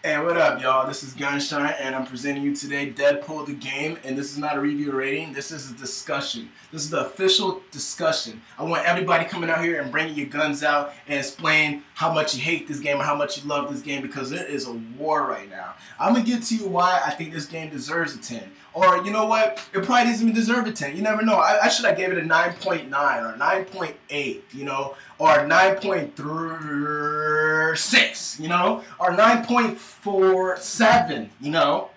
Hey, what up, y'all? This is Gunshine, and I'm presenting you today Deadpool the game. And this is not a review or rating. This is a discussion. This is the official discussion. I want everybody coming out here and bringing your guns out and explain how much you hate this game or how much you love this game, because there is a war right now. I'm gonna get to you why I think this game deserves a 10. Or you know what? It probably doesn't even deserve a 10. You never know. I should have gave it a 9.9 or 9.8. Or 9.36. Or 9.47.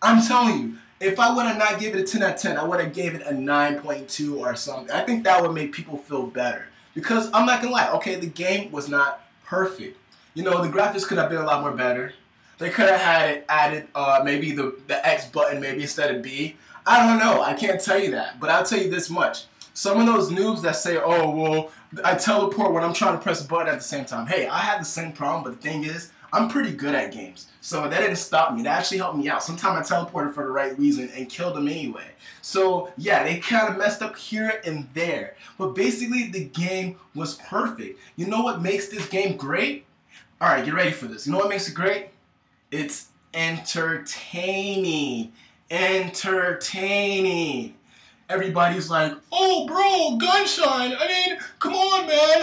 I'm telling you, if I would have not given it a 10 out of 10, I would have gave it a 9.2 or something. I think that would make people feel better. Because I'm not going to lie, okay, the game was not perfect. The graphics could have been a lot more better. They could have had it added, maybe the X button maybe instead of B. I don't know. I can't tell you that. But I'll tell you this much. Some of those noobs that say, oh, well, I teleport when I'm trying to press a button at the same time. Hey, I had the same problem, but the thing is, I'm pretty good at games. So that didn't stop me. That actually helped me out. Sometimes I teleported for the right reason and killed them anyway. So, yeah, they kind of messed up here and there. But basically, the game was perfect. You know what makes this game great? All right, get ready for this. You know what makes it great? It's entertaining. Entertaining. Everybody's like, oh, bro, Gunshine. I mean, come on, man.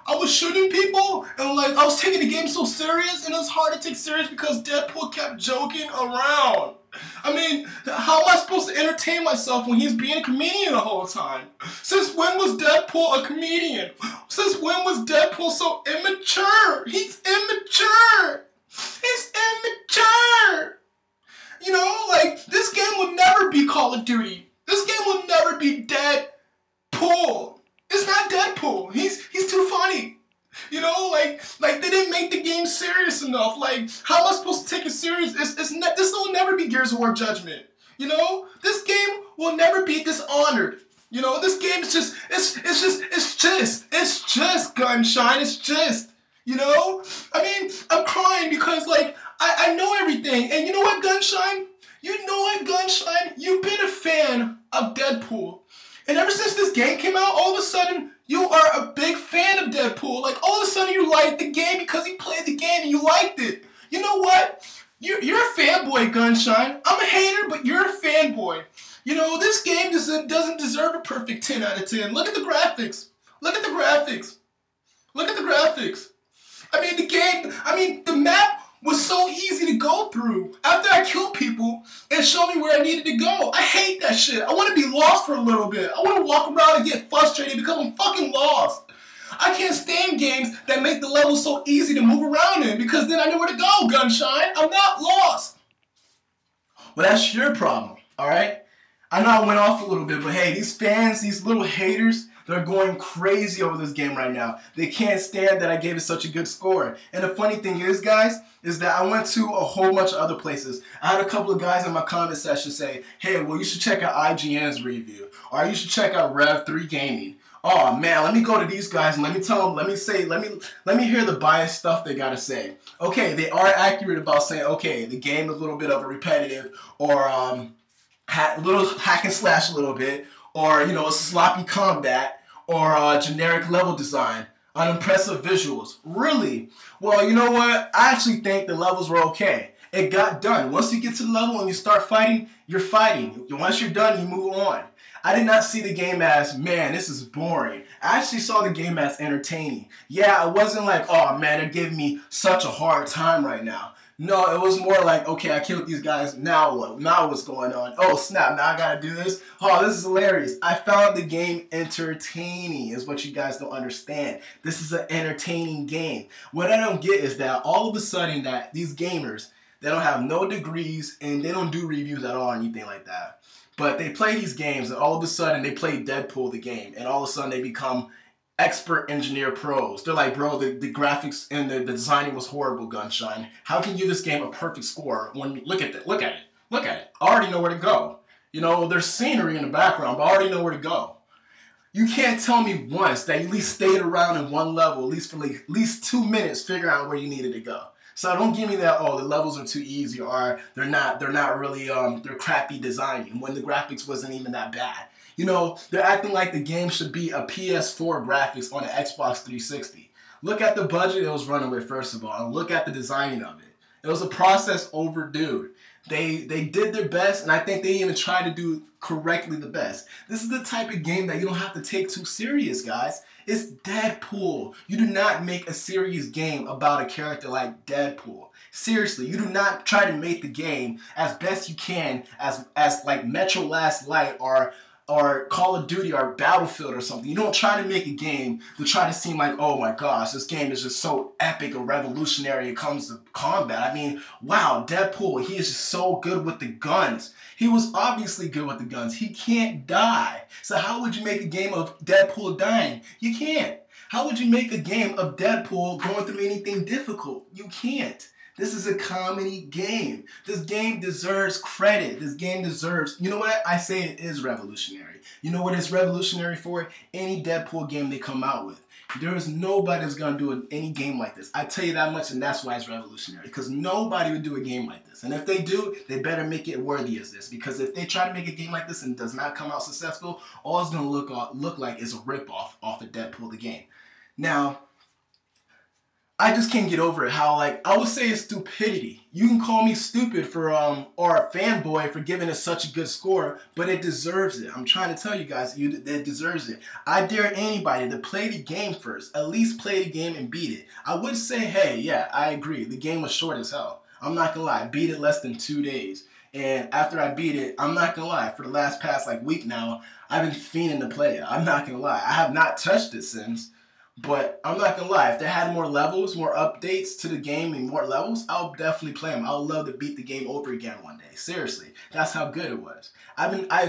I was shooting people, and I was taking the game so serious, and it was hard to take serious because Deadpool kept joking around. I mean, how am I supposed to entertain myself when he's being a comedian the whole time? Since when was Deadpool a comedian? Since when was Deadpool so immature? He's immature. He's immature. This game will never be Call of Duty. This game will never be Deadpool. It's not Deadpool. He's too funny. They didn't make the game serious enough. How am I supposed to take it serious? This will never be Gears of War Judgment. This game will never be Dishonored. This game is it's just Gunshine. It's just, I'm crying because I know everything. And you know what, Gunshine? You've been a fan of Deadpool. And ever since this game came out, all of a sudden, you are a big fan of Deadpool. All of a sudden, you liked the game because you played the game and you liked it. You know what? You're a fanboy, Gunshine. I'm a hater, but you're a fanboy. This game doesn't deserve a perfect 10 out of 10. Look at the graphics. Look at the graphics. Look at the graphics. The map was so easy to go through. After I killed people and showed me where I needed to go. I hate that shit. I want to be lost for a little bit. I want to walk around and get frustrated because I'm fucking lost. I can't stand games that make the levels so easy to move around in because then I know where to go, Gunshine. I'm not lost. Well, that's your problem, alright? I know I went off a little bit, but hey, these fans, these little haters, they're going crazy over this game right now. They can't stand that I gave it such a good score. And the funny thing is, guys, is that I went to a whole bunch of other places. I had a couple of guys in my comment section say, hey, well, you should check out IGN's review. Or you should check out Rev3 Gaming. Oh, man, let me go to these guys and let me tell them, let me hear the biased stuff they got to say. Okay, they are accurate about saying, okay, the game is a little bit of a repetitive or little hack and slash a little bit, or a sloppy combat, or generic level design, unimpressive visuals. Really? Well, you know what? I actually think the levels were okay. It got done. Once you get to the level and you start fighting, you're fighting. Once you're done, you move on. I did not see the game as, man, this is boring. I actually saw the game as entertaining. Yeah, I wasn't like, oh man, they're giving me such a hard time right now. No, it was more like, okay, I killed these guys, now what? Now what's going on? Oh, snap, now I gotta do this? Oh, this is hilarious. I found the game entertaining, is what you guys don't understand. This is an entertaining game. What I don't get is that all of a sudden that these gamers, they don't have no degrees and they don't do reviews at all or anything like that. But they play these games and all of a sudden they play Deadpool the game and all of a sudden they become expert engineer pros. They're like, bro, the graphics and the designing was horrible, Gunshine. How can you give this game a perfect score when look at it. I already know where to go. There's scenery in the background, but I already know where to go. You can't tell me once that you at least stayed around in one level, at least for at least 2 minutes, figuring out where you needed to go. So don't give me that, oh, the levels are too easy or they're not really, they're crappy designing when the graphics wasn't even that bad. They're acting like the game should be a PS4 graphics on an Xbox 360. Look at the budget it was running with, first of all, and look at the designing of it. It was a process overdue. They did their best, and I think they even tried to do correctly the best. This is the type of game that you don't have to take too serious, guys. It's Deadpool. You do not make a serious game about a character like Deadpool. Seriously, you do not try to make the game as best you can as like Metro Last Light or Call of Duty or Battlefield or something. You don't try to make a game to try to seem like, oh my gosh, this game is just so epic and revolutionary when it comes to combat. I mean, wow, Deadpool, he is just so good with the guns. He was obviously good with the guns. He can't die. So how would you make a game of Deadpool dying? You can't. How would you make a game of Deadpool going through anything difficult? You can't. This is a comedy game. This game deserves credit. This game deserves, you know what? I say it is revolutionary. You know what it's revolutionary for? Any Deadpool game they come out with. There is nobody that's going to do any game like this. I tell you that much, and that's why it's revolutionary. Because nobody would do a game like this. And if they do, they better make it worthy as this. Because if they try to make a game like this and it does not come out successful, all it's going to look like is a ripoff off of Deadpool the game. Now, I just can't get over it. How, like, I would say it's stupidity. You can call me stupid for or a fanboy for giving it such a good score, but it deserves it. I'm trying to tell you guys, it deserves it. I dare anybody to play the game first. At least play the game and beat it. I would say, hey, yeah, I agree. The game was short as hell. I'm not gonna lie. I beat it less than 2 days. And after I beat it, I'm not gonna lie. For the past like week now, I've been fiending to play it. I'm not gonna lie. I have not touched it since. But I'm not gonna lie, if they had more levels, more updates to the game and more levels, I'll definitely play them. I would love to beat the game over again one day. Seriously, that's how good it was.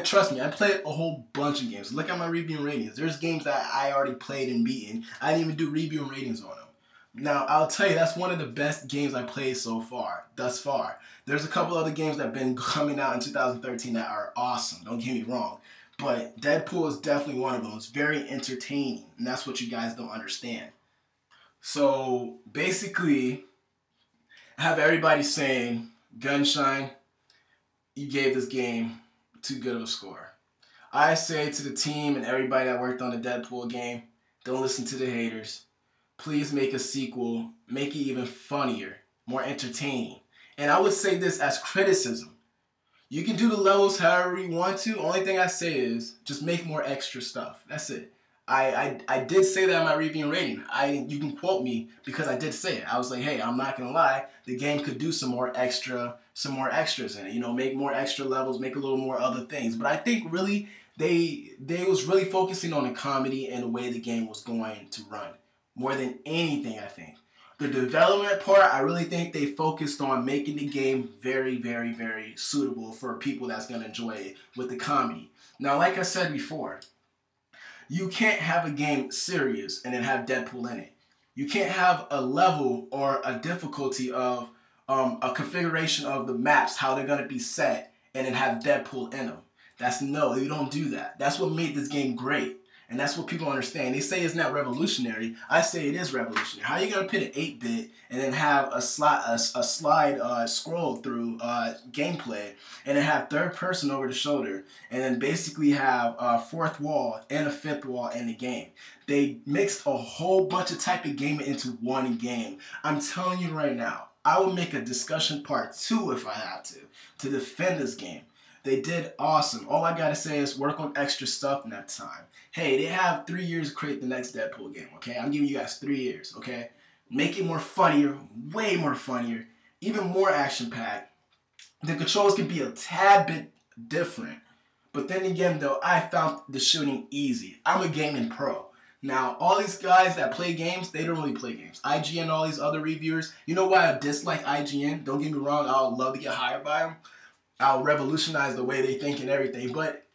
Trust me, I played a whole bunch of games. Look at my review and ratings. There's games that I already played and beaten. I didn't even do review and ratings on them. Now, I'll tell you, that's one of the best games I played thus far. There's a couple other games that have been coming out in 2013 that are awesome, don't get me wrong. But Deadpool is definitely one of them. It's very entertaining, and that's what you guys don't understand. So basically, I have everybody saying, Gunshine, you gave this game too good of a score. I say to the team and everybody that worked on the Deadpool game, don't listen to the haters. Please make a sequel, make it even funnier, more entertaining. And I would say this as criticism. You can do the levels however you want to. Only thing I say is just make more extra stuff. That's it. I did say that in my review and rating. You can quote me because I did say it. I was like, hey, I'm not gonna lie, the game could do some more extras in it. You know, make more extra levels, make a little more other things. But I think really they was really focusing on the comedy and the way the game was going to run. More than anything, I think. The development part, I really think they focused on making the game very, very, very suitable for people that's going to enjoy it with the comedy. Now, like I said before, you can't have a game serious and then have Deadpool in it. You can't have a level or a difficulty of a configuration of the maps, how they're going to be set, and then have Deadpool in them. You don't do that. That's what made this game great. And that's what people understand. They say it's not revolutionary. I say it is revolutionary. How are you going to put an 8-bit and then have a slide scroll through gameplay and then have third person over the shoulder and then basically have a fourth wall and a fifth wall in the game? They mixed a whole bunch of type of gaming into one game. I'm telling you right now, I will make a discussion part 2 if I have to defend this game. They did awesome. All I gotta say is work on extra stuff next time. Hey, they have 3 years to create the next Deadpool game, okay? I'm giving you guys 3 years, okay? Make it more funnier, way more funnier, even more action-packed. The controls can be a tad bit different. But then again, though, I found the shooting easy. I'm a gaming pro. Now, all these guys that play games, they don't really play games. IGN and all these other reviewers, you know why I dislike IGN? Don't get me wrong, I would love to get hired by them. I'll revolutionize the way they think and everything. But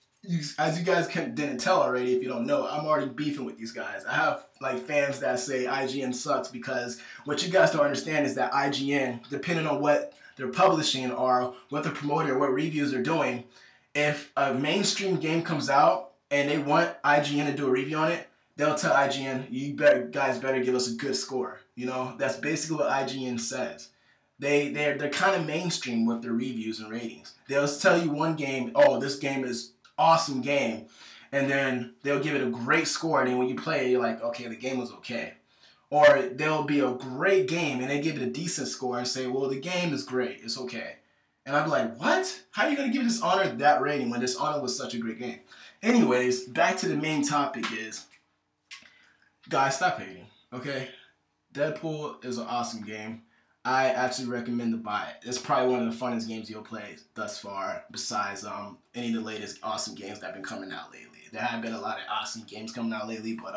as you guys didn't tell already, if you don't know, I'm already beefing with these guys. I have like fans that say IGN sucks because what you guys don't understand is that IGN, depending on what they're publishing or what they're promoting or what reviews they're doing, if a mainstream game comes out and they want IGN to do a review on it, they'll tell IGN, guys better give us a good score. You know, that's basically what IGN says. They're kind of mainstream with their reviews and ratings. They'll tell you one game, oh, this game is awesome game, and then they'll give it a great score, and then when you play it, you're like, okay, the game was okay. Or there'll be a great game and they give it a decent score and say, well, the game is great, it's okay. And I'm like, what? How are you going to give Dishonored that rating when Dishonored was such a great game? Anyways, back to the main topic is, guys, stop hating, okay? Deadpool is an awesome game. I actually recommend to buy it. It's probably one of the funnest games you'll play thus far, besides any of the latest awesome games that have been coming out lately. There have been a lot of awesome games coming out lately, but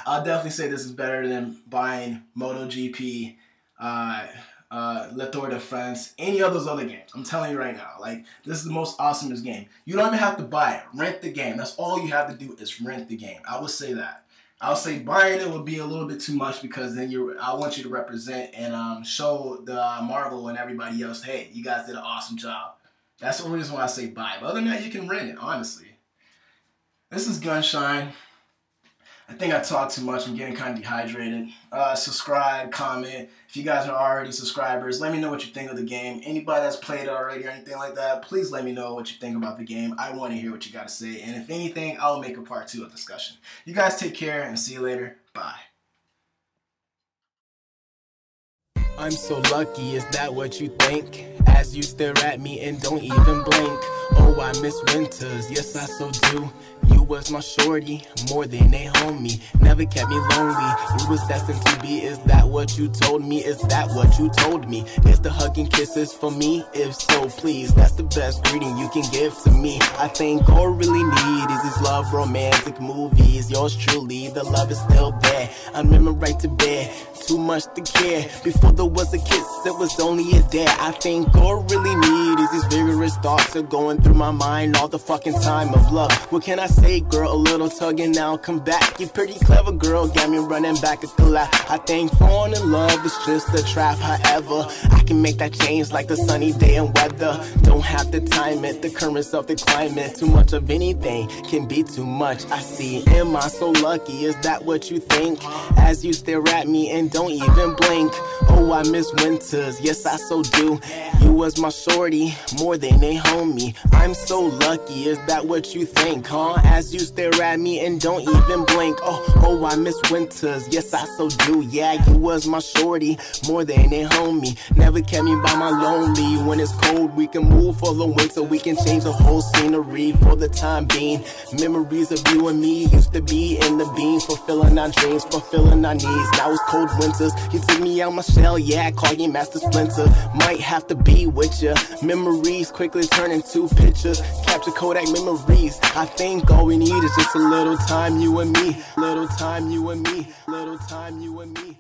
I'll definitely say this is better than buying MotoGP, Le Tour de France, any of those other games. I'm telling you right now, like, this is the most awesomest game. You don't even have to buy it. Rent the game. That's all you have to do is rent the game. I would say that. I would say buying it would be a little bit too much because then I want you to represent and show the Marvel and everybody else, hey, you guys did an awesome job. That's the only reason why I say buy. But other than that, you can rent it, honestly. This is Gunshine. I think I talked too much. I'm getting kind of dehydrated. Subscribe, comment. If you guys are already subscribers, let me know what you think of the game. Anybody that's played it already or anything like that, please let me know what you think about the game. I want to hear what you got to say. And if anything, I'll make a part 2 of discussion. You guys take care and see you later. Bye. I'm so lucky, is that what you think? As you stare at me and don't even blink. Oh, I miss winters, yes I so do. You was my shorty, more than a homie. Never kept me lonely, we was destined to be. Is that what you told me? Is that what you told me? Is the hugging kisses for me? If so, please, that's the best greeting you can give to me. I think all really need is these love romantic movies. Yours truly, the love is still there. I'm in right to bed, too much to care. Before there was a kiss, it was only a dare. I think all really need is these vigorous thoughts are going through my mind all the fucking time of love. What can I say, girl? A little tugging now, come back. You pretty clever, girl, got me running back at the laugh. I think falling in love is just a trap. However, I can make that change like the sunny day and weather. Don't have to time it, the currents of the climate. Too much of anything can be too much. I see, am I so lucky? Is that what you think? As you stare at me and don't even blink. Oh, I miss winters, yes I so do. You was my shorty, more than a homie. I'm so lucky, is that what you think, huh? As you stare at me and don't even blink. Oh, I miss winters, yes I so do. Yeah, you was my shorty, more than a homie. Never kept me by my lonely. When it's cold, we can move for the winter. We can change the whole scenery for the time being. Memories of you and me used to be in the beam, fulfilling our dreams, fulfilling our needs. Now it's cold winters, you took me out my shell. Yeah, I call you Master Splinter. Might have to be with ya. Memories quickly turn into pictures. Capture Kodak memories. I think all we need is just a little time, you and me. Little time, you and me. Little time, you and me.